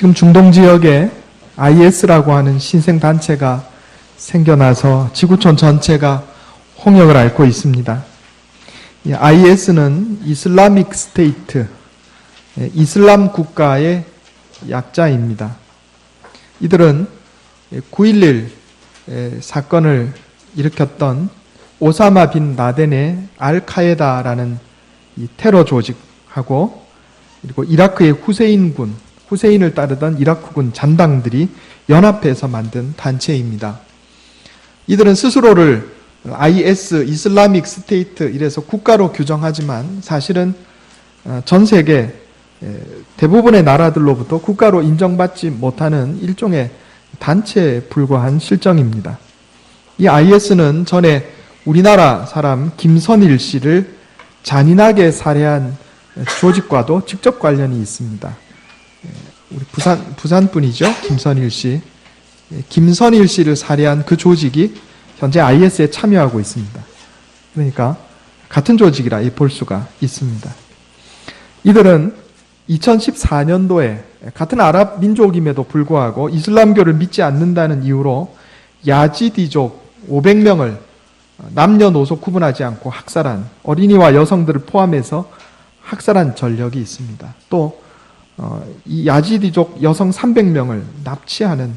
지금 중동 지역에 IS라고 하는 신생 단체가 생겨나서 지구촌 전체가 홍역을 앓고 있습니다. 이 IS는 이슬라믹 스테이트, 이슬람 국가의 약자입니다. 이들은 9.11 사건을 일으켰던 오사마 빈 라덴의 알카에다라는 이 테러 조직하고 그리고 이라크의 후세인을 따르던 이라크군 잔당들이 연합해서 만든 단체입니다. 이들은 스스로를 IS, 이슬라믹 스테이트 이래서 국가로 규정하지만 사실은 전 세계 대부분의 나라들로부터 국가로 인정받지 못하는 일종의 단체에 불과한 실정입니다. 이 IS는 전에 우리나라 사람 김선일 씨를 잔인하게 살해한 조직과도 직접 관련이 있습니다. 우리 부산 분이죠. 김선일 씨. 김선일 씨를 살해한 그 조직이 현재 IS에 참여하고 있습니다. 그러니까 같은 조직이라 볼 수가 있습니다. 이들은 2014년도에 같은 아랍 민족임에도 불구하고 이슬람교를 믿지 않는다는 이유로 야지디족 500명을 남녀노소 구분하지 않고 학살한, 어린이와 여성들을 포함해서 학살한 전력이 있습니다. 또 이 야지디족 여성 300명을 납치하는,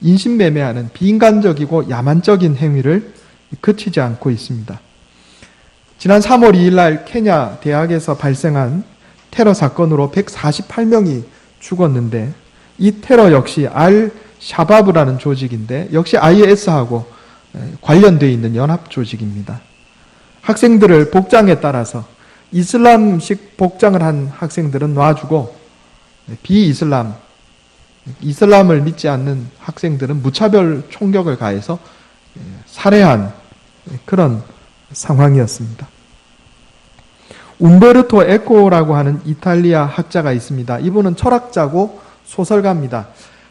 인신매매하는 비인간적이고 야만적인 행위를 그치지 않고 있습니다. 지난 3월 2일 날 케냐 대학에서 발생한 테러 사건으로 148명이 죽었는데 이 테러 역시 알-샤바브라는 조직인데 역시 IS하고 관련되어 있는 연합 조직입니다. 학생들을 복장에 따라서 이슬람식 복장을 한 학생들은 놔주고 이슬람을 믿지 않는 학생들은 무차별 총격을 가해서 살해한 그런 상황이었습니다. 움베르토 에코라고 하는 이탈리아 학자가 있습니다. 이분은 철학자고 소설가입니다.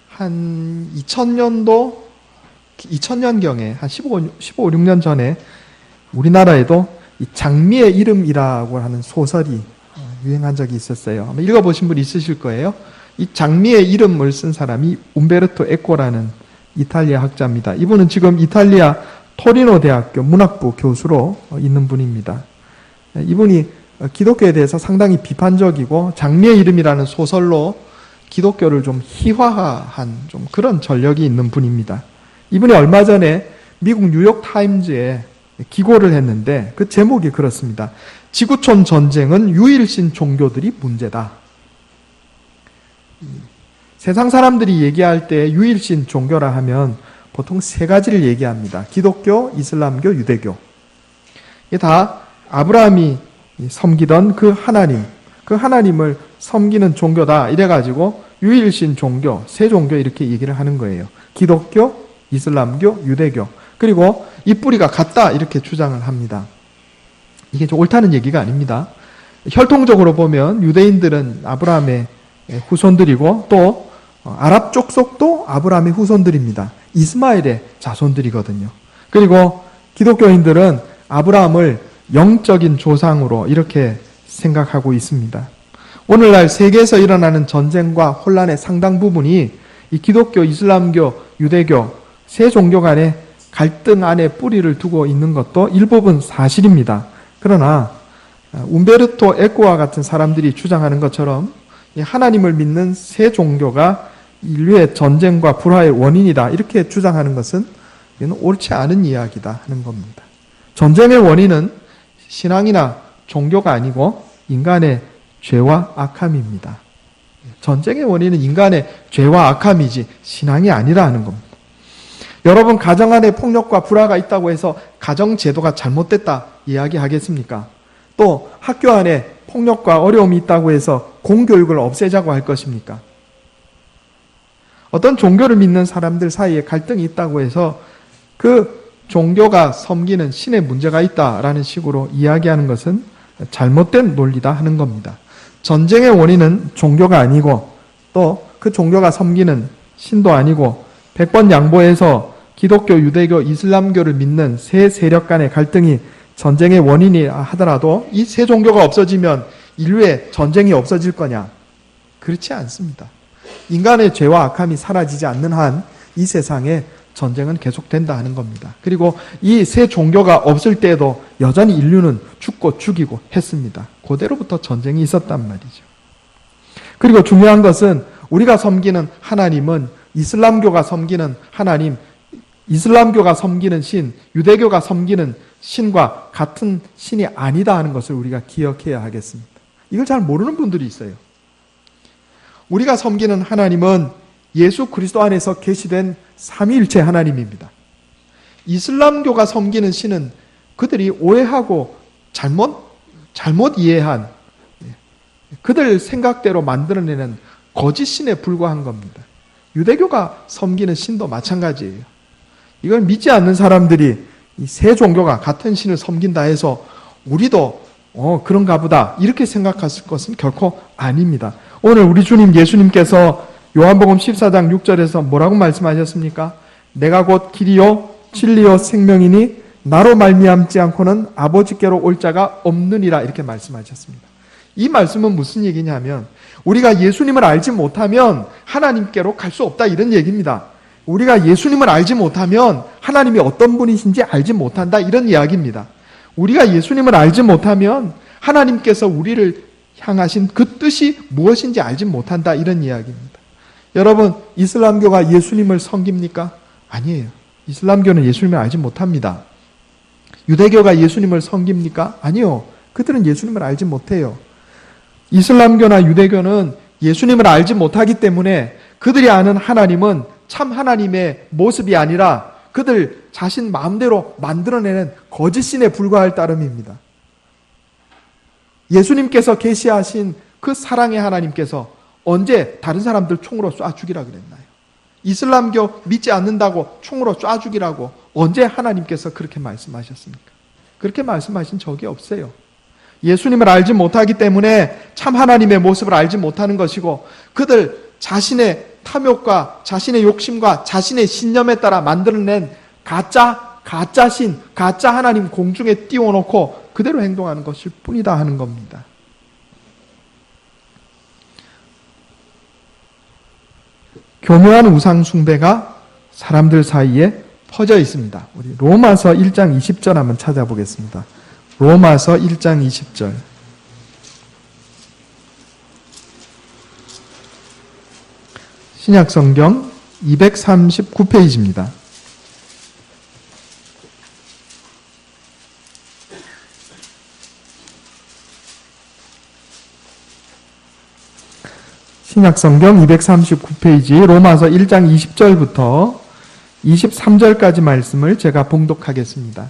한 2000년경에 한 15, 16년 전에 우리나라에도 이 장미의 이름이라고 하는 소설이 유행한 적이 있었어요. 아마 읽어보신 분 있으실 거예요. 이 장미의 이름을 쓴 사람이 움베르토 에코라는 이탈리아 학자입니다. 이분은 지금 이탈리아 토리노 대학교 문학부 교수로 있는 분입니다. 이분이 기독교에 대해서 상당히 비판적이고 장미의 이름이라는 소설로 기독교를 좀 희화화한 좀 그런 전력이 있는 분입니다. 이분이 얼마 전에 미국 뉴욕 타임즈에 기고를 했는데 그 제목이 그렇습니다. 지구촌 전쟁은 유일신 종교들이 문제다. 세상 사람들이 얘기할 때 유일신 종교라 하면 보통 세 가지를 얘기합니다. 기독교, 이슬람교, 유대교. 이게 다 아브라함이 섬기던 그 하나님을 섬기는 종교다. 이래가지고 유일신 종교, 세 종교 이렇게 얘기를 하는 거예요. 기독교, 이슬람교, 유대교. 그리고 이 뿌리가 같다 이렇게 주장을 합니다. 이게 좀 옳다는 얘기가 아닙니다. 혈통적으로 보면 유대인들은 아브라함의 후손들이고 또 아랍 족속도 아브라함의 후손들입니다. 이스마엘의 자손들이거든요. 그리고 기독교인들은 아브라함을 영적인 조상으로 이렇게 생각하고 있습니다. 오늘날 세계에서 일어나는 전쟁과 혼란의 상당 부분이 이 기독교, 이슬람교, 유대교 세 종교 간의 갈등 안에 뿌리를 두고 있는 것도 일부분 사실입니다. 그러나 움베르토 에코와 같은 사람들이 주장하는 것처럼 하나님을 믿는 세 종교가 인류의 전쟁과 불화의 원인이다 이렇게 주장하는 것은 이는 옳지 않은 이야기다 하는 겁니다. 전쟁의 원인은 신앙이나 종교가 아니고 인간의 죄와 악함입니다. 전쟁의 원인은 인간의 죄와 악함이지 신앙이 아니라 하는 겁니다. 여러분 가정 안에 폭력과 불화가 있다고 해서 가정제도가 잘못됐다 이야기하겠습니까? 또 학교 안에 폭력과 어려움이 있다고 해서 공교육을 없애자고 할 것입니까? 어떤 종교를 믿는 사람들 사이에 갈등이 있다고 해서 그 종교가 섬기는 신의 문제가 있다라는 식으로 이야기하는 것은 잘못된 논리다 하는 겁니다. 전쟁의 원인은 종교가 아니고 또 그 종교가 섬기는 신도 아니고 100번 양보해서 기독교, 유대교, 이슬람교를 믿는 세 세력 간의 갈등이 전쟁의 원인이 하더라도 이 세 종교가 없어지면 인류의 전쟁이 없어질 거냐? 그렇지 않습니다. 인간의 죄와 악함이 사라지지 않는 한 이 세상에 전쟁은 계속된다 하는 겁니다. 그리고 이 새 종교가 없을 때에도 여전히 인류는 죽고 죽이고 했습니다. 그대로부터 전쟁이 있었단 말이죠. 그리고 중요한 것은 우리가 섬기는 하나님은 이슬람교가 섬기는 하나님, 이슬람교가 섬기는 신, 유대교가 섬기는 신과 같은 신이 아니다 하는 것을 우리가 기억해야 하겠습니다. 이걸 잘 모르는 분들이 있어요. 우리가 섬기는 하나님은 예수 그리스도 안에서 계시된 삼위일체 하나님입니다. 이슬람교가 섬기는 신은 그들이 오해하고 잘못 이해한 그들 생각대로 만들어내는 거짓 신에 불과한 겁니다. 유대교가 섬기는 신도 마찬가지예요. 이걸 믿지 않는 사람들이 이 세 종교가 같은 신을 섬긴다 해서 우리도 그런가 보다 이렇게 생각했을 것은 결코 아닙니다. 오늘 우리 주님 예수님께서 요한복음 14장 6절에서 뭐라고 말씀하셨습니까? 내가 곧 길이요 진리요 생명이니 나로 말미암지 않고는 아버지께로 올 자가 없느니라 이렇게 말씀하셨습니다. 이 말씀은 무슨 얘기냐면 우리가 예수님을 알지 못하면 하나님께로 갈 수 없다 이런 얘기입니다. 우리가 예수님을 알지 못하면 하나님이 어떤 분이신지 알지 못한다 이런 이야기입니다. 우리가 예수님을 알지 못하면 하나님께서 우리를 향하신 그 뜻이 무엇인지 알지 못한다 이런 이야기입니다. 여러분, 이슬람교가 예수님을 섬깁니까? 아니에요. 이슬람교는 예수님을 알지 못합니다. 유대교가 예수님을 섬깁니까? 아니요. 그들은 예수님을 알지 못해요. 이슬람교나 유대교는 예수님을 알지 못하기 때문에 그들이 아는 하나님은 참 하나님의 모습이 아니라 그들 자신 마음대로 만들어내는 거짓신에 불과할 따름입니다. 예수님께서 계시하신 그 사랑의 하나님께서 언제 다른 사람들 총으로 쏴 죽이라 그랬나요? 이슬람교 믿지 않는다고 총으로 쏴 죽이라고 언제 하나님께서 그렇게 말씀하셨습니까? 그렇게 말씀하신 적이 없어요. 예수님을 알지 못하기 때문에 참 하나님의 모습을 알지 못하는 것이고 그들 자신의 탐욕과 자신의 욕심과 자신의 신념에 따라 만들어낸 가짜 신, 가짜 하나님 공중에 띄워놓고 그대로 행동하는 것일 뿐이다 하는 겁니다. 교묘한 우상 숭배가 사람들 사이에 퍼져 있습니다. 우리 로마서 1장 20절 한번 찾아보겠습니다. 로마서 1장 20절. 신약성경 239페이지입니다. 신약성경 239페이지 로마서 1장 20절부터 23절까지 말씀을 제가 봉독하겠습니다.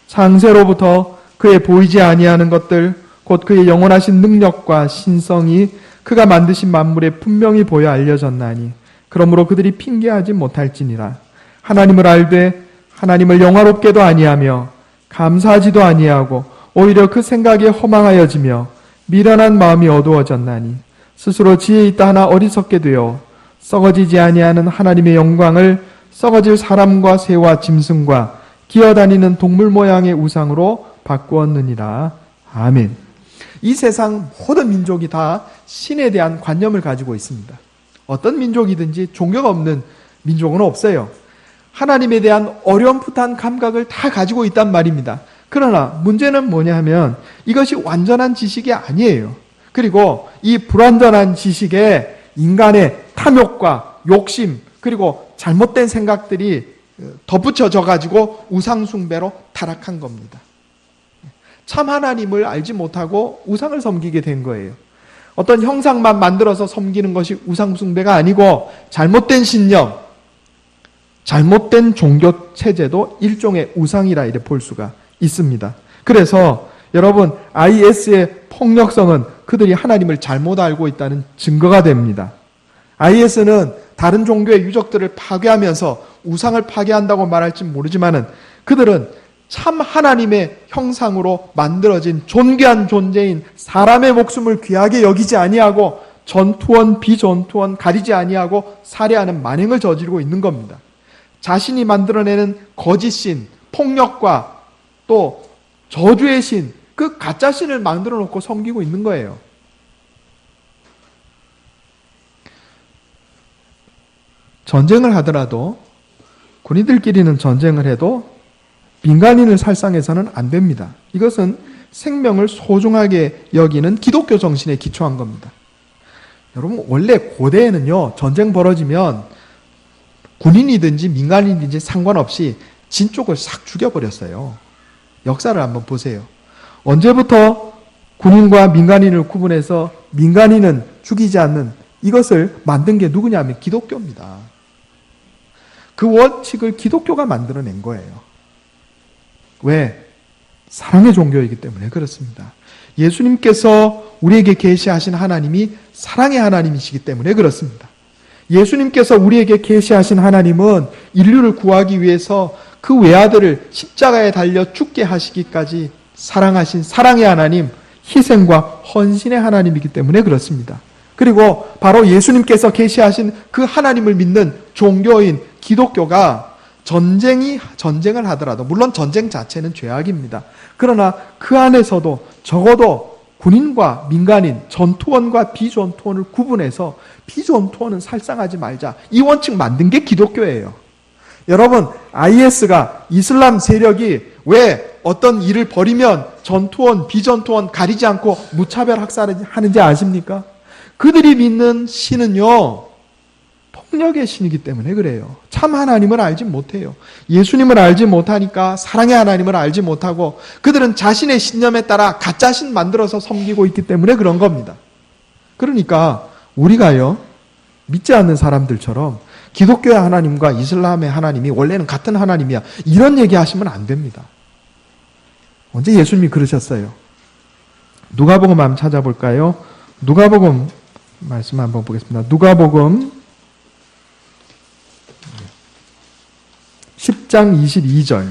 창세로부터 그의 보이지 아니하는 것들 곧 그의 영원하신 능력과 신성이 그가 만드신 만물에 분명히 보여 알려졌나니 그러므로 그들이 핑계하지 못할지니라. 하나님을 알되 하나님을 영화롭게도 아니하며 감사하지도 아니하고 오히려 그 생각에 허망하여지며 미련한 마음이 어두워졌나니 스스로 지혜 있다 하나 어리석게 되어 썩어지지 아니하는 하나님의 영광을 썩어질 사람과 새와 짐승과 기어다니는 동물 모양의 우상으로 바꾸었느니라. 아멘. 이 세상 모든 민족이 다 신에 대한 관념을 가지고 있습니다. 어떤 민족이든지 종교가 없는 민족은 없어요. 하나님에 대한 어렴풋한 감각을 다 가지고 있단 말입니다. 그러나 문제는 뭐냐 하면 이것이 완전한 지식이 아니에요. 그리고 이 불완전한 지식에 인간의 탐욕과 욕심 그리고 잘못된 생각들이 덧붙여져 가지고 우상숭배로 타락한 겁니다. 참 하나님을 알지 못하고 우상을 섬기게 된 거예요. 어떤 형상만 만들어서 섬기는 것이 우상숭배가 아니고 잘못된 신념, 잘못된 종교 체제도 일종의 우상이라 이래 볼 수가 있습니다. 그래서 여러분 IS의 폭력성은 그들이 하나님을 잘못 알고 있다는 증거가 됩니다. IS는 다른 종교의 유적들을 파괴하면서 우상을 파괴한다고 말할지 모르지만은 그들은 참 하나님의 형상으로 만들어진 존귀한 존재인 사람의 목숨을 귀하게 여기지 아니하고 전투원 비전투원 가리지 아니하고 살해하는 만행을 저지르고 있는 겁니다. 자신이 만들어내는 거짓신, 폭력과 또 저주의 신, 그 가짜 신을 만들어 놓고 섬기고 있는 거예요. 전쟁을 하더라도 군인들끼리는 전쟁을 해도 민간인을 살상해서는 안 됩니다. 이것은 생명을 소중하게 여기는 기독교 정신에 기초한 겁니다. 여러분, 원래 고대에는요, 전쟁 벌어지면 군인이든지 민간인이든지 상관없이 진 쪽을 싹 죽여버렸어요. 역사를 한번 보세요. 언제부터 군인과 민간인을 구분해서 민간인은 죽이지 않는 이것을 만든 게 누구냐면 기독교입니다. 그 원칙을 기독교가 만들어낸 거예요. 왜? 사랑의 종교이기 때문에 그렇습니다. 예수님께서 우리에게 계시하신 하나님이 사랑의 하나님이시기 때문에 그렇습니다. 예수님께서 우리에게 계시하신 하나님은 인류를 구하기 위해서 그 외아들을 십자가에 달려 죽게 하시기까지 사랑하신 사랑의 하나님, 희생과 헌신의 하나님이기 때문에 그렇습니다. 그리고 바로 예수님께서 계시하신 그 하나님을 믿는 종교인 기독교가 전쟁을 하더라도, 물론 전쟁 자체는 죄악입니다. 그러나 그 안에서도 적어도 군인과 민간인, 전투원과 비전투원을 구분해서 비전투원은 살상하지 말자. 이 원칙 만든 게 기독교예요. 여러분, IS가 이슬람 세력이 왜 어떤 일을 벌이면 전투원, 비전투원 가리지 않고 무차별 학살을 하는지 아십니까? 그들이 믿는 신은요, 폭력의 신이기 때문에 그래요. 참 하나님을 알지 못해요. 예수님을 알지 못하니까 사랑의 하나님을 알지 못하고 그들은 자신의 신념에 따라 가짜 신 만들어서 섬기고 있기 때문에 그런 겁니다. 그러니까 우리가요, 믿지 않는 사람들처럼 기독교의 하나님과 이슬람의 하나님이 원래는 같은 하나님이야, 이런 얘기 하시면 안 됩니다. 언제 예수님이 그러셨어요? 누가복음 한번 찾아볼까요? 누가복음 말씀 한번 보겠습니다. 누가복음 10장 22절.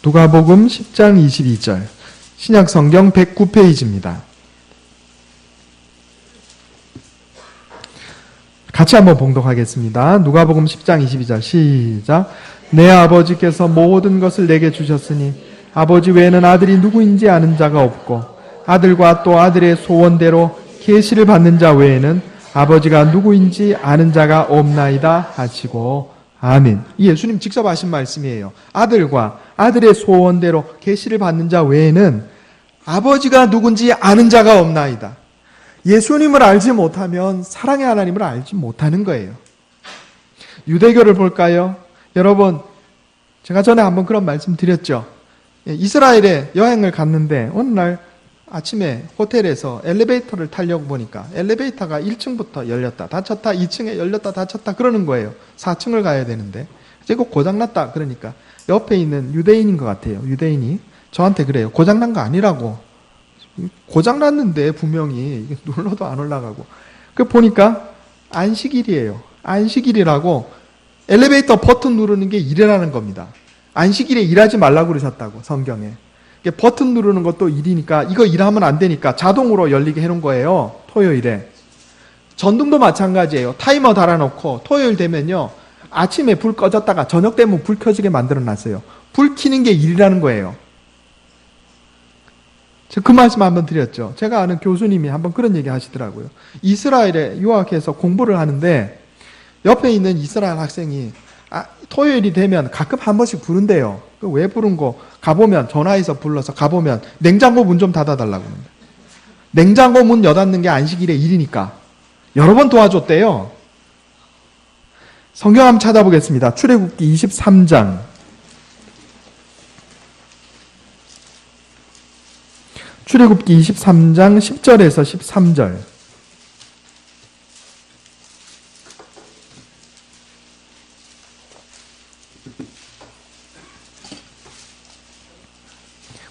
누가복음 10장 22절. 신약 성경 109페이지입니다. 같이 한번 봉독하겠습니다. 누가복음 10장 22절 시작. 내 아버지께서 모든 것을 내게 주셨으니 아버지 외에는 아들이 누구인지 아는 자가 없고 아들과 또 아들의 소원대로 계시를 받는 자 외에는 아버지가 누구인지 아는 자가 없나이다 하시고 아멘. 예수님 직접 하신 말씀이에요. 아들과 아들의 소원대로 계시를 받는 자 외에는 아버지가 누군지 아는 자가 없나이다. 예수님을 알지 못하면 사랑의 하나님을 알지 못하는 거예요. 유대교를 볼까요? 여러분, 제가 전에 한번 그런 말씀 드렸죠. 이스라엘에 여행을 갔는데 어느 날 아침에 호텔에서 엘리베이터를 타려고 보니까 엘리베이터가 1층부터 열렸다 닫혔다, 2층에 열렸다 닫혔다 그러는 거예요. 4층을 가야 되는데 이거 고장났다 그러니까 옆에 있는 유대인인 것 같아요. 유대인이 저한테 그래요. 고장난 거 아니라고. 고장났는데 분명히 눌러도 안 올라가고. 그 보니까 안식일이에요. 안식일이라고 엘리베이터 버튼 누르는 게 일이라는 겁니다. 안식일에 일하지 말라고 그러셨다고, 성경에. 버튼 누르는 것도 일이니까 이거 일하면 안 되니까 자동으로 열리게 해놓은 거예요. 토요일에. 전등도 마찬가지예요. 타이머 달아놓고 토요일 되면요, 아침에 불 꺼졌다가 저녁 되면 불 켜지게 만들어놨어요. 불 켜는 게 일이라는 거예요. 제가 그 말씀 한번 드렸죠. 제가 아는 교수님이 한번 그런 얘기 하시더라고요. 이스라엘에 유학해서 공부를 하는데 옆에 있는 이스라엘 학생이 토요일이 되면 가끔 한 번씩 부른대요. 왜 부른 거 가보면, 전화해서 불러서 가보면 냉장고 문 좀 닫아달라고 합니다. 냉장고 문 여닫는 게 안식일의 일이니까 여러 번 도와줬대요. 성경 한번 찾아보겠습니다. 출애굽기 23장. 출애굽기 23장 10절에서 13절.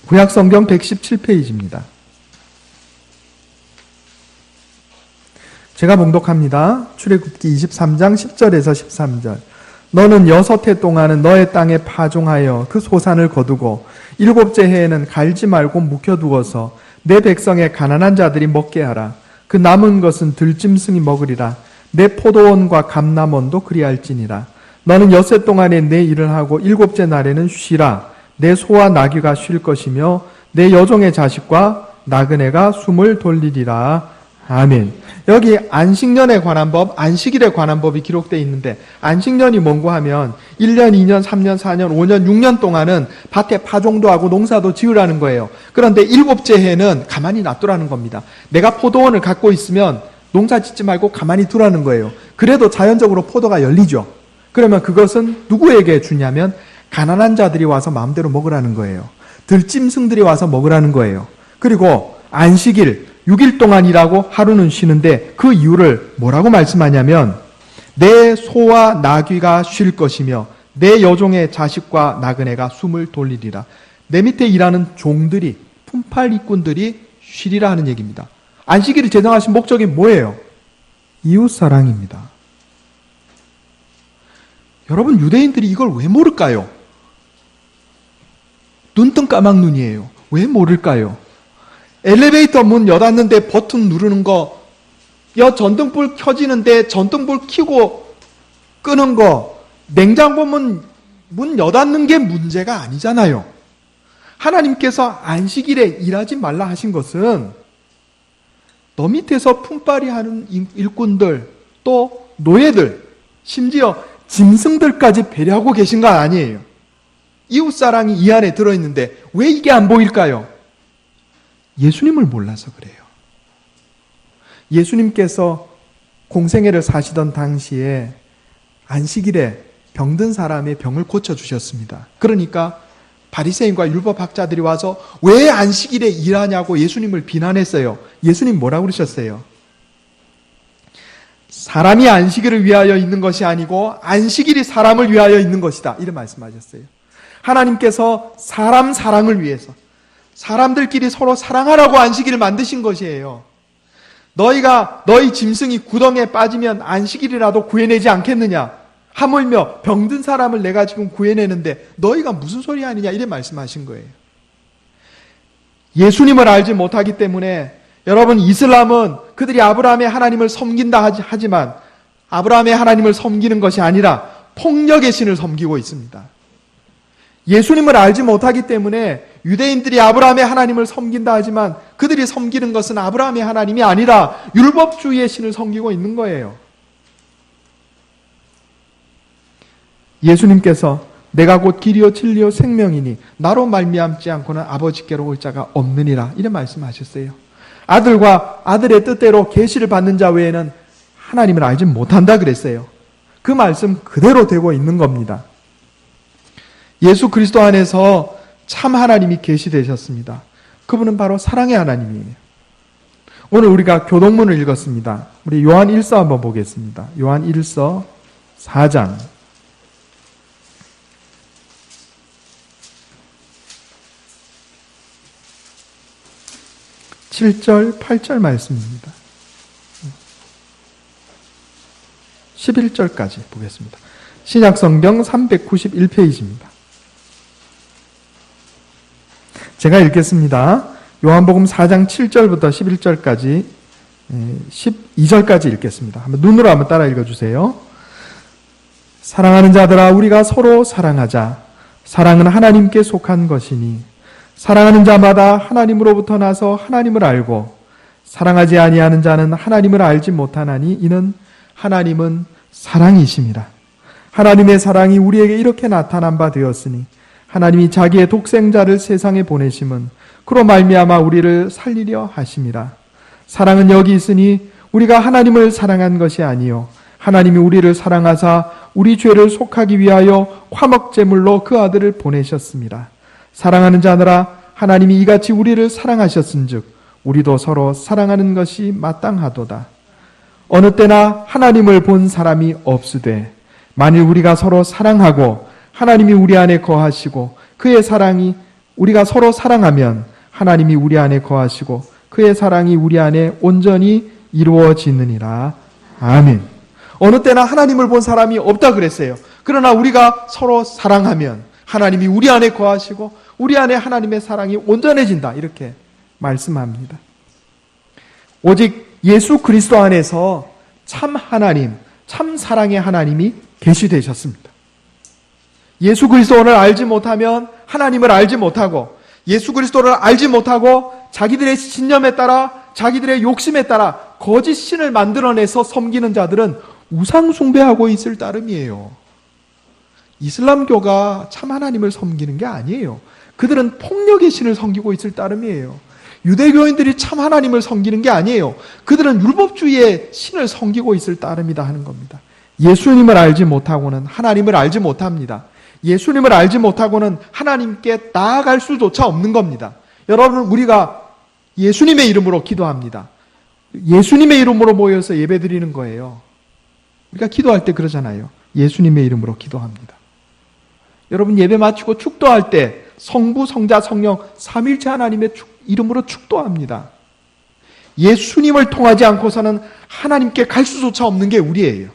구약성경 117페이지입니다. 제가 봉독합니다. 출애굽기 23장 10절에서 13절. 너는 6해 동안은 너의 땅에 파종하여 그 소산을 거두고 7째 해에는 갈지 말고 묵혀두어서 내 백성의 가난한 자들이 먹게 하라. 그 남은 것은 들짐승이 먹으리라. 내 포도원과 감람원도 그리할지니라. 너는 엿새 동안에 내 일을 하고 일곱째 날에는 쉬라. 내 소와 나귀가 쉴 것이며 내 여종의 자식과 나그네가 숨을 돌리리라. 아멘. 여기 안식년에 관한 법, 안식일에 관한 법이 기록되어 있는데 안식년이 뭔고 하면 1년, 2년, 3년, 4년, 5년, 6년 동안은 밭에 파종도 하고 농사도 지으라는 거예요. 그런데 일곱째 해는 가만히 놔두라는 겁니다. 내가 포도원을 갖고 있으면 농사 짓지 말고 가만히 두라는 거예요. 그래도 자연적으로 포도가 열리죠. 그러면 그것은 누구에게 주냐면 가난한 자들이 와서 마음대로 먹으라는 거예요. 들짐승들이 와서 먹으라는 거예요. 그리고 안식일 6일 동안 일하고 하루는 쉬는데 그 이유를 뭐라고 말씀하냐면 내 소와 나귀가 쉴 것이며 내 여종의 자식과 나그네가 숨을 돌리리라. 내 밑에 일하는 종들이, 품팔 일꾼들이 쉬리라 하는 얘기입니다. 안식일을 제정하신 목적이 뭐예요? 이웃사랑입니다. 여러분, 유대인들이 이걸 왜 모를까요? 눈뜬 까막눈이에요. 왜 모를까요? 엘리베이터 문 여닫는데 버튼 누르는 거, 전등불 켜지는데 전등불 켜고 끄는 거, 냉장고 문 여닫는 게 문제가 아니잖아요. 하나님께서 안식일에 일하지 말라 하신 것은 너 밑에서 품팔이 하는 일꾼들, 또 노예들, 심지어 짐승들까지 배려하고 계신 건 아니에요. 이웃사랑이 이 안에 들어있는데 왜 이게 안 보일까요? 예수님을 몰라서 그래요. 예수님께서 공생애를 사시던 당시에 안식일에 병든 사람의 병을 고쳐주셨습니다. 그러니까 바리새인과 율법학자들이 와서 왜 안식일에 일하냐고 예수님을 비난했어요. 예수님 뭐라고 그러셨어요? 사람이 안식일을 위하여 있는 것이 아니고 안식일이 사람을 위하여 있는 것이다. 이런 말씀하셨어요. 하나님께서 사람 사랑을 위해서 사람들끼리 서로 사랑하라고 안식일을 만드신 것이에요. 너희 짐승이 구덩이에 빠지면 안식일이라도 구해내지 않겠느냐? 하물며 병든 사람을 내가 지금 구해내는데 너희가 무슨 소리 하느냐? 이래 말씀하신 거예요. 예수님을 알지 못하기 때문에 여러분, 이슬람은 그들이 아브라함의 하나님을 섬긴다 하지만 아브라함의 하나님을 섬기는 것이 아니라 폭력의 신을 섬기고 있습니다. 예수님을 알지 못하기 때문에 유대인들이 아브라함의 하나님을 섬긴다 하지만 그들이 섬기는 것은 아브라함의 하나님이 아니라 율법주의의 신을 섬기고 있는 거예요. 예수님께서 내가 곧 길이요 진리요 생명이니 나로 말미암지 않고는 아버지께로 올 자가 없느니라 이런 말씀하셨어요. 아들과 아들의 뜻대로 계시를 받는 자 외에는 하나님을 알지 못한다 그랬어요. 그 말씀 그대로 되고 있는 겁니다. 예수 그리스도 안에서 참 하나님이 계시되셨습니다. 그분은 바로 사랑의 하나님이에요. 오늘 우리가 교동문을 읽었습니다. 우리 요한 1서 한번 보겠습니다. 요한 1서 4장 7절, 8절 말씀입니다. 11절까지 보겠습니다. 신약성경 391페이지입니다. 제가 읽겠습니다. 요한복음 4장 7절부터 11절까지 12절까지 읽겠습니다. 눈으로 한번 따라 읽어주세요. 사랑하는 자들아 우리가 서로 사랑하자. 사랑은 하나님께 속한 것이니 사랑하는 자마다 하나님으로부터 나서 하나님을 알고 사랑하지 아니하는 자는 하나님을 알지 못하나니 이는 하나님은 사랑이심이라. 하나님의 사랑이 우리에게 이렇게 나타난 바 되었으니 하나님이 자기의 독생자를 세상에 보내심은 그로 말미암아 우리를 살리려 하심이라. 사랑은 여기 있으니 우리가 하나님을 사랑한 것이 아니요 하나님이 우리를 사랑하사 우리 죄를 속하기 위하여 화목제물로 그 아들을 보내셨습니다. 사랑하는 자들아 하나님이 이같이 우리를 사랑하셨은즉 우리도 서로 사랑하는 것이 마땅하도다. 어느 때나 하나님을 본 사람이 없으되 만일 우리가 서로 사랑하고 하나님이 우리 안에 거하시고 그의 사랑이 우리가 서로 사랑하면 하나님이 우리 안에 거하시고 그의 사랑이 우리 안에 온전히 이루어지느니라. 아멘. 어느 때나 하나님을 본 사람이 없다 그랬어요. 그러나 우리가 서로 사랑하면 하나님이 우리 안에 거하시고 우리 안에 하나님의 사랑이 온전해진다. 이렇게 말씀합니다. 오직 예수 그리스도 안에서 참 하나님, 참 사랑의 하나님이 계시되셨습니다. 예수 그리스도를 알지 못하면 하나님을 알지 못하고, 예수 그리스도를 알지 못하고 자기들의 신념에 따라, 자기들의 욕심에 따라 거짓 신을 만들어내서 섬기는 자들은 우상 숭배하고 있을 따름이에요. 이슬람교가 참 하나님을 섬기는 게 아니에요. 그들은 폭력의 신을 섬기고 있을 따름이에요. 유대교인들이 참 하나님을 섬기는 게 아니에요. 그들은 율법주의의 신을 섬기고 있을 따름이다 하는 겁니다. 예수님을 알지 못하고는 하나님을 알지 못합니다. 예수님을 알지 못하고는 하나님께 나아갈 수조차 없는 겁니다. 여러분, 우리가 예수님의 이름으로 기도합니다. 예수님의 이름으로 모여서 예배드리는 거예요. 우리가 기도할 때 그러잖아요. 예수님의 이름으로 기도합니다. 여러분, 예배 마치고 축도할 때 성부, 성자, 성령 삼위일체 하나님의 이름으로 축도합니다. 예수님을 통하지 않고서는 하나님께 갈 수조차 없는 게 우리예요.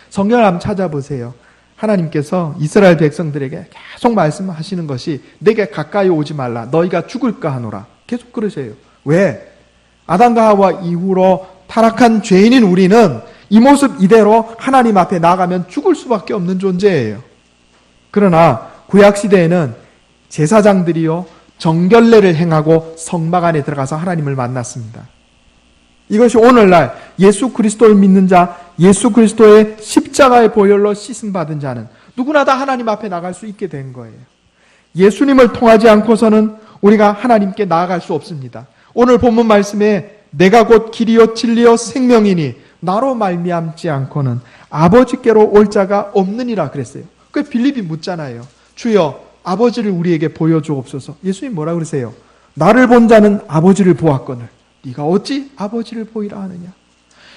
성경을 한번 찾아보세요. 하나님께서 이스라엘 백성들에게 계속 말씀하시는 것이 내게 가까이 오지 말라, 너희가 죽을까 하노라. 계속 그러세요. 왜? 아담과 하와 이후로 타락한 죄인인 우리는 이 모습 이대로 하나님 앞에 나가면 죽을 수밖에 없는 존재예요. 그러나 구약시대에는 제사장들이요 정결례를 행하고 성막 안에 들어가서 하나님을 만났습니다. 이것이 오늘날 예수 그리스도를 믿는 자, 예수 그리스도의 십자가의 보혈로 씻음받은 자는 누구나 다 하나님 앞에 나갈 수 있게 된 거예요. 예수님을 통하지 않고서는 우리가 하나님께 나아갈 수 없습니다. 오늘 본문 말씀에 내가 곧 길이요 진리요 생명이니 나로 말미암지 않고는 아버지께로 올 자가 없느니라 그랬어요. 그 빌립이 묻잖아요. 주여 아버지를 우리에게 보여주옵소서. 예수님 뭐라 그러세요? 나를 본 자는 아버지를 보았거늘 네가 어찌 아버지를 보이라 하느냐.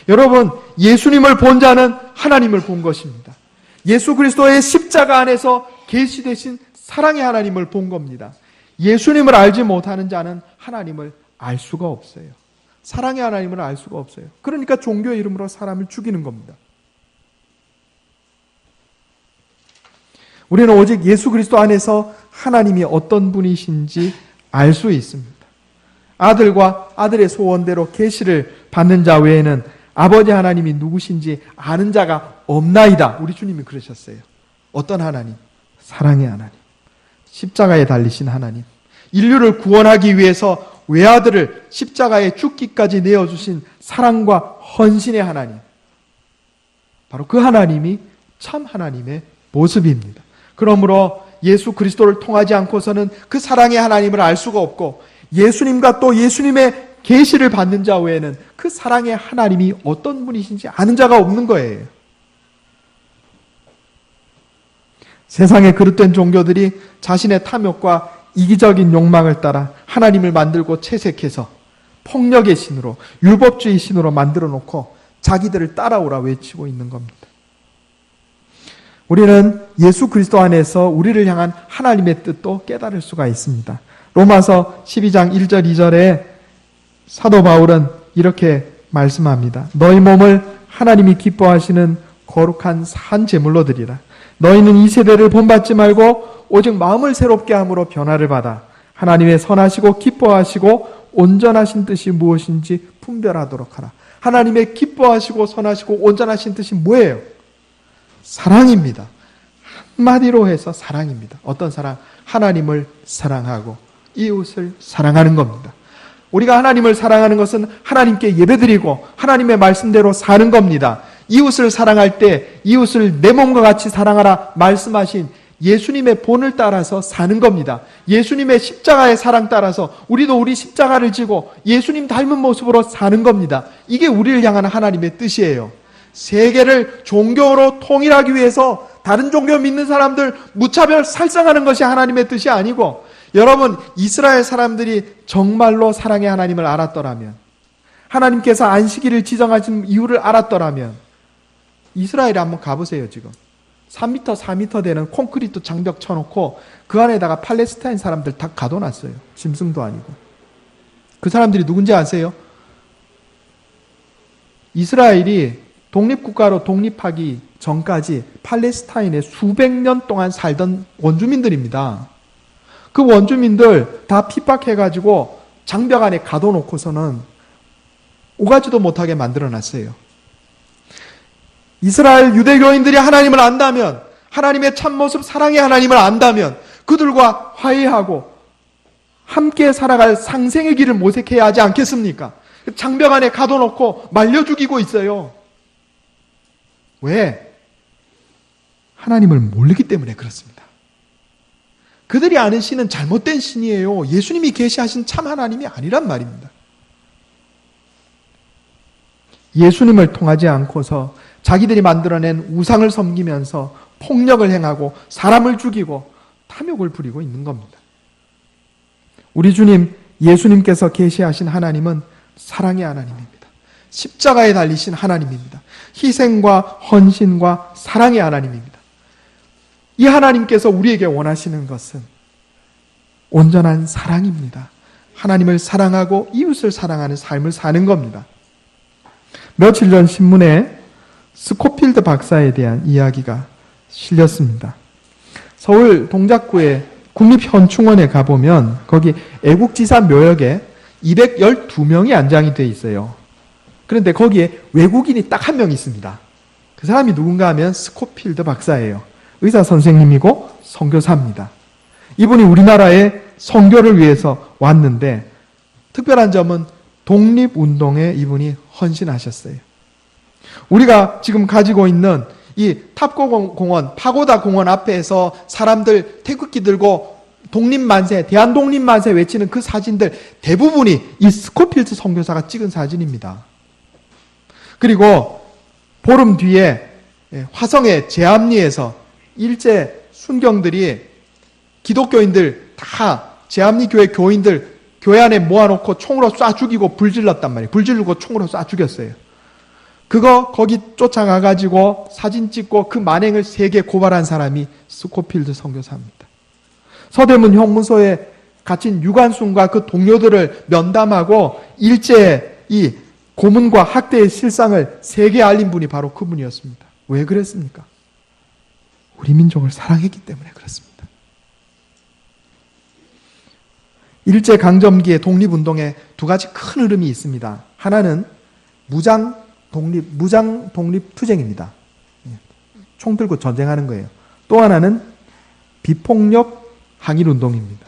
여러분, 예수님을 본 자는 하나님을 본 것입니다. 예수 그리스도의 십자가 안에서 계시되신 사랑의 하나님을 본 겁니다. 예수님을 알지 못하는 자는 하나님을 알 수가 없어요. 사랑의 하나님을 알 수가 없어요. 그러니까 종교의 이름으로 사람을 죽이는 겁니다. 우리는 오직 예수 그리스도 안에서 하나님이 어떤 분이신지 알 수 있습니다. 아들과 아들의 소원대로 계시를 받는 자 외에는 아버지 하나님이 누구신지 아는 자가 없나이다. 우리 주님이 그러셨어요. 어떤 하나님? 사랑의 하나님. 십자가에 달리신 하나님. 인류를 구원하기 위해서 외아들을 십자가에 죽기까지 내어주신 사랑과 헌신의 하나님. 바로 그 하나님이 참 하나님의 모습입니다. 그러므로 예수 그리스도를 통하지 않고서는 그 사랑의 하나님을 알 수가 없고, 예수님과 또 예수님의 계시를 받는 자 외에는 그 사랑의 하나님이 어떤 분이신지 아는 자가 없는 거예요. 세상에 그릇된 종교들이 자신의 탐욕과 이기적인 욕망을 따라 하나님을 만들고 채색해서 폭력의 신으로, 율법주의 신으로 만들어 놓고 자기들을 따라오라 외치고 있는 겁니다. 우리는 예수 그리스도 안에서 우리를 향한 하나님의 뜻도 깨달을 수가 있습니다. 로마서 12장 1절 2절에 사도 바울은 이렇게 말씀합니다. 너희 몸을 하나님이 기뻐하시는 거룩한 산 제물로 드리라. 너희는 이 세대를 본받지 말고 오직 마음을 새롭게 함으로 변화를 받아 하나님의 선하시고 기뻐하시고 온전하신 뜻이 무엇인지 분별하도록 하라. 하나님의 기뻐하시고 선하시고 온전하신 뜻이 뭐예요? 사랑입니다. 한마디로 해서 사랑입니다. 어떤 사랑? 하나님을 사랑하고 이웃을 사랑하는 겁니다. 우리가 하나님을 사랑하는 것은 하나님께 예배드리고 하나님의 말씀대로 사는 겁니다. 이웃을 사랑할 때 이웃을 내 몸과 같이 사랑하라 말씀하신 예수님의 본을 따라서 사는 겁니다. 예수님의 십자가의 사랑 따라서 우리도 우리 십자가를 지고 예수님 닮은 모습으로 사는 겁니다. 이게 우리를 향한 하나님의 뜻이에요. 세계를 종교로 통일하기 위해서 다른 종교 믿는 사람들 무차별 살상하는 것이 하나님의 뜻이 아니고, 여러분, 이스라엘 사람들이 정말로 사랑의 하나님을 알았더라면, 하나님께서 안식일을 지정하신 이유를 알았더라면, 이스라엘에 한번 가보세요. 지금 3m, 4m 되는 콘크리트 장벽 쳐놓고 그 안에다가 팔레스타인 사람들 다 가둬놨어요. 짐승도 아니고. 그 사람들이 누군지 아세요? 이스라엘이 독립국가로 독립하기 전까지 팔레스타인에 수백 년 동안 살던 원주민들입니다. 그 원주민들 다 핍박해가지고 장벽 안에 가둬놓고서는 오가지도 못하게 만들어놨어요. 이스라엘 유대교인들이 하나님을 안다면, 하나님의 참모습 사랑의 하나님을 안다면 그들과 화해하고 함께 살아갈 상생의 길을 모색해야 하지 않겠습니까? 장벽 안에 가둬놓고 말려 죽이고 있어요. 왜? 하나님을 모르기 때문에 그렇습니다. 그들이 아는 신은 잘못된 신이에요. 예수님이 계시하신 참 하나님이 아니란 말입니다. 예수님을 통하지 않고서 자기들이 만들어낸 우상을 섬기면서 폭력을 행하고 사람을 죽이고 탐욕을 부리고 있는 겁니다. 우리 주님 예수님께서 계시하신 하나님은 사랑의 하나님입니다. 십자가에 달리신 하나님입니다. 희생과 헌신과 사랑의 하나님입니다. 이 하나님께서 우리에게 원하시는 것은 온전한 사랑입니다. 하나님을 사랑하고 이웃을 사랑하는 삶을 사는 겁니다. 며칠 전 신문에 스코필드 박사에 대한 이야기가 실렸습니다. 서울 동작구의 국립현충원에 가보면 거기 애국지사 묘역에 212명이 안장이 되어 있어요. 그런데 거기에 외국인이 딱 한 명 있습니다. 그 사람이 누군가 하면 스코필드 박사예요. 의사 선생님이고 선교사입니다. 이분이 우리나라에 선교를 위해서 왔는데 특별한 점은 독립운동에 이분이 헌신하셨어요. 우리가 지금 가지고 있는 이 탑고공원, 파고다 공원 앞에서 사람들 태극기 들고 독립만세, 대한독립만세 외치는 그 사진들 대부분이 이 스코필드 선교사가 찍은 사진입니다. 그리고 보름 뒤에 화성의 제암리에서 일제 순경들이 기독교인들 다 제암리 교회 교인들 교회 안에 모아놓고 총으로 쏴 죽이고 불질렀단 말이에요. 불지르고 총으로 쏴 죽였어요. 그거 거기 쫓아가가지고 사진 찍고 그 만행을 세계 고발한 사람이 스코필드 선교사입니다. 서대문 형무소에 갇힌 유관순과 그 동료들을 면담하고 일제 이 고문과 학대의 실상을 세계에 알린 분이 바로 그분이었습니다. 왜 그랬습니까? 우리 민족을 사랑했기 때문에 그렇습니다. 일제강점기의 독립운동에 두 가지 큰 흐름이 있습니다. 하나는 무장 독립 투쟁입니다. 총 들고 전쟁하는 거예요. 또 하나는 비폭력 항일운동입니다.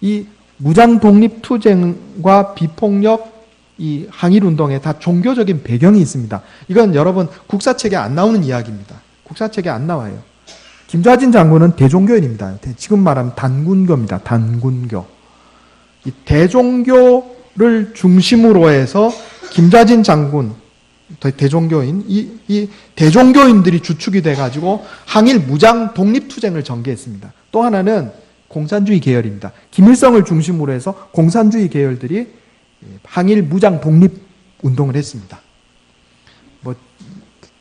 이 무장 독립 투쟁과 비폭력 이 항일운동에 다 종교적인 배경이 있습니다. 이건 여러분 국사책에 안 나오는 이야기입니다. 국사책에 안 나와요. 김좌진 장군은 대종교인입니다. 지금 말하면 단군교입니다. 단군교. 이 대종교를 중심으로 해서 김좌진 장군, 대종교인, 이 대종교인들이 주축이 돼가지고 항일 무장 독립투쟁을 전개했습니다. 또 하나는 공산주의 계열입니다. 김일성을 중심으로 해서 공산주의 계열들이 항일 무장 독립운동을 했습니다.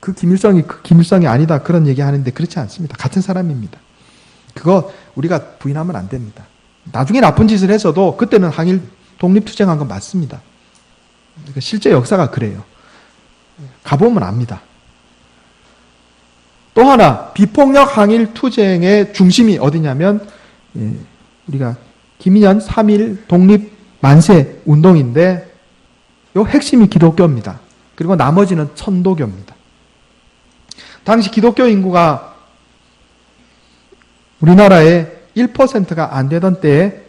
그 김일성이 아니다 그런 얘기 하는데 그렇지 않습니다. 같은 사람입니다. 그거 우리가 부인하면 안 됩니다. 나중에 나쁜 짓을 했어도 그때는 항일 독립투쟁한 건 맞습니다. 그러니까 실제 역사가 그래요. 가보면 압니다. 또 하나 비폭력 항일 투쟁의 중심이 어디냐면 우리가 김인현 3.1 독립 만세 운동인데 요 핵심이 기독교입니다. 그리고 나머지는 천도교입니다. 당시 기독교 인구가 우리나라에 1%가 안 되던 때에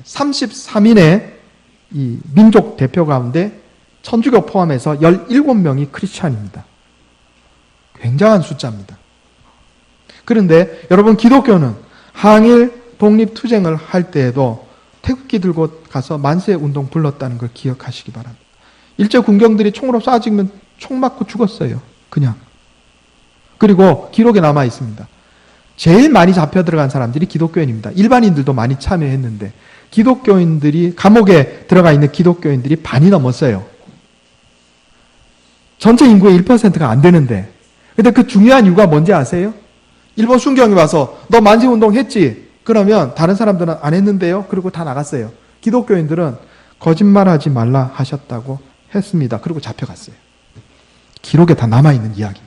33인의 이 민족 대표 가운데 천주교 포함해서 17명이 크리스찬입니다. 굉장한 숫자입니다. 그런데 여러분 기독교는 항일 독립투쟁을 할 때에도 태극기 들고 가서 만세운동 불렀다는 걸 기억하시기 바랍니다. 일제 군경들이 총으로 쏴 죽이면 총 맞고 죽었어요. 그냥. 그리고 기록에 남아 있습니다. 제일 많이 잡혀 들어간 사람들이 기독교인입니다. 일반인들도 많이 참여했는데 기독교인들이 감옥에 들어가 있는 기독교인들이 반이 넘었어요. 전체 인구의 1%가 안 되는데 근데 그 중요한 이유가 뭔지 아세요? 일본 순경이 와서 너 만세운동 했지? 그러면 다른 사람들은 안 했는데요. 그리고 다 나갔어요. 기독교인들은 거짓말하지 말라 하셨다고 했습니다. 그리고 잡혀갔어요. 기록에 다 남아있는 이야기입니다.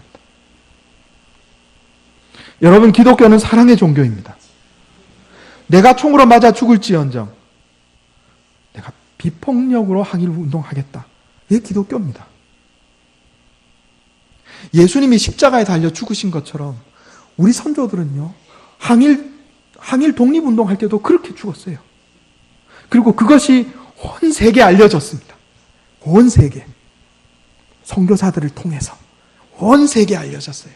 여러분 기독교는 사랑의 종교입니다. 내가 총으로 맞아 죽을지언정 내가 비폭력으로 항일 운동하겠다. 이게 기독교입니다. 예수님이 십자가에 달려 죽으신 것처럼 우리 선조들은요, 항일 독립운동할 때도 그렇게 죽었어요. 그리고 그것이 온 세계에 알려졌습니다. 온 세계. 선교사들을 통해서 온 세계에 알려졌어요.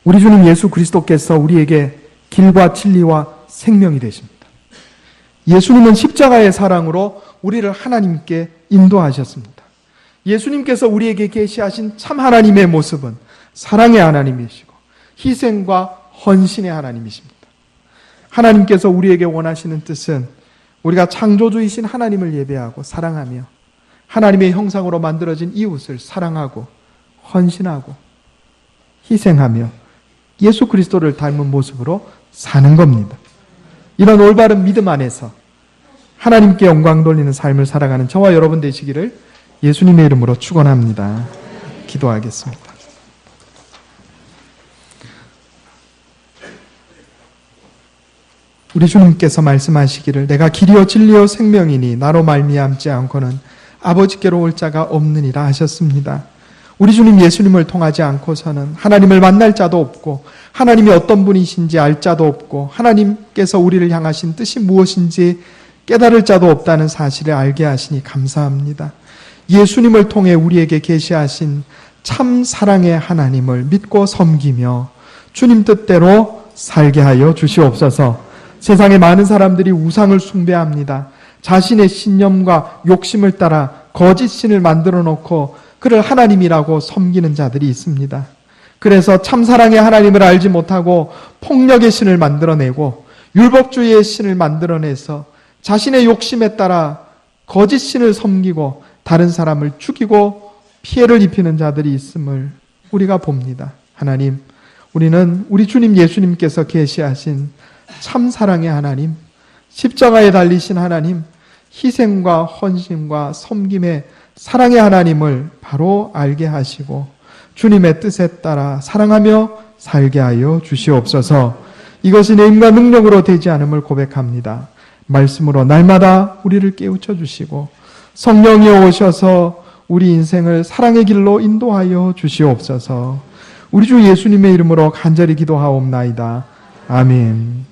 우리 주님 예수 그리스도께서 우리에게 길과 진리와 생명이 되십니다. 예수님은 십자가의 사랑으로 우리를 하나님께 인도하셨습니다. 예수님께서 우리에게 계시하신 참 하나님의 모습은 사랑의 하나님이시고 희생과 헌신의 하나님이십니다. 하나님께서 우리에게 원하시는 뜻은 우리가 창조주이신 하나님을 예배하고 사랑하며 하나님의 형상으로 만들어진 이웃을 사랑하고 헌신하고 희생하며 예수 그리스도를 닮은 모습으로 사는 겁니다. 이런 올바른 믿음 안에서 하나님께 영광 돌리는 삶을 살아가는 저와 여러분 되시기를 예수님의 이름으로 축원합니다. 기도하겠습니다. 우리 주님께서 말씀하시기를 내가 길이요 진리요 생명이니 나로 말미암지 않고는 아버지께로 올 자가 없느니라 하셨습니다. 우리 주님 예수님을 통하지 않고서는 하나님을 만날 자도 없고 하나님이 어떤 분이신지 알 자도 없고 하나님께서 우리를 향하신 뜻이 무엇인지 깨달을 자도 없다는 사실을 알게 하시니 감사합니다. 예수님을 통해 우리에게 계시하신 참 사랑의 하나님을 믿고 섬기며 주님 뜻대로 살게 하여 주시옵소서. 세상에 많은 사람들이 우상을 숭배합니다. 자신의 신념과 욕심을 따라 거짓 신을 만들어 놓고 그를 하나님이라고 섬기는 자들이 있습니다. 그래서 참사랑의 하나님을 알지 못하고 폭력의 신을 만들어내고 율법주의의 신을 만들어내서 자신의 욕심에 따라 거짓 신을 섬기고 다른 사람을 죽이고 피해를 입히는 자들이 있음을 우리가 봅니다. 하나님, 우리는 우리 주님 예수님께서 계시하신 참사랑의 하나님, 십자가에 달리신 하나님, 희생과 헌신과 섬김의 사랑의 하나님을 바로 알게 하시고 주님의 뜻에 따라 사랑하며 살게 하여 주시옵소서. 이것이 내 힘과 능력으로 되지 않음을 고백합니다. 말씀으로 날마다 우리를 깨우쳐 주시고 성령이 오셔서 우리 인생을 사랑의 길로 인도하여 주시옵소서. 우리 주 예수님의 이름으로 간절히 기도하옵나이다. 아멘.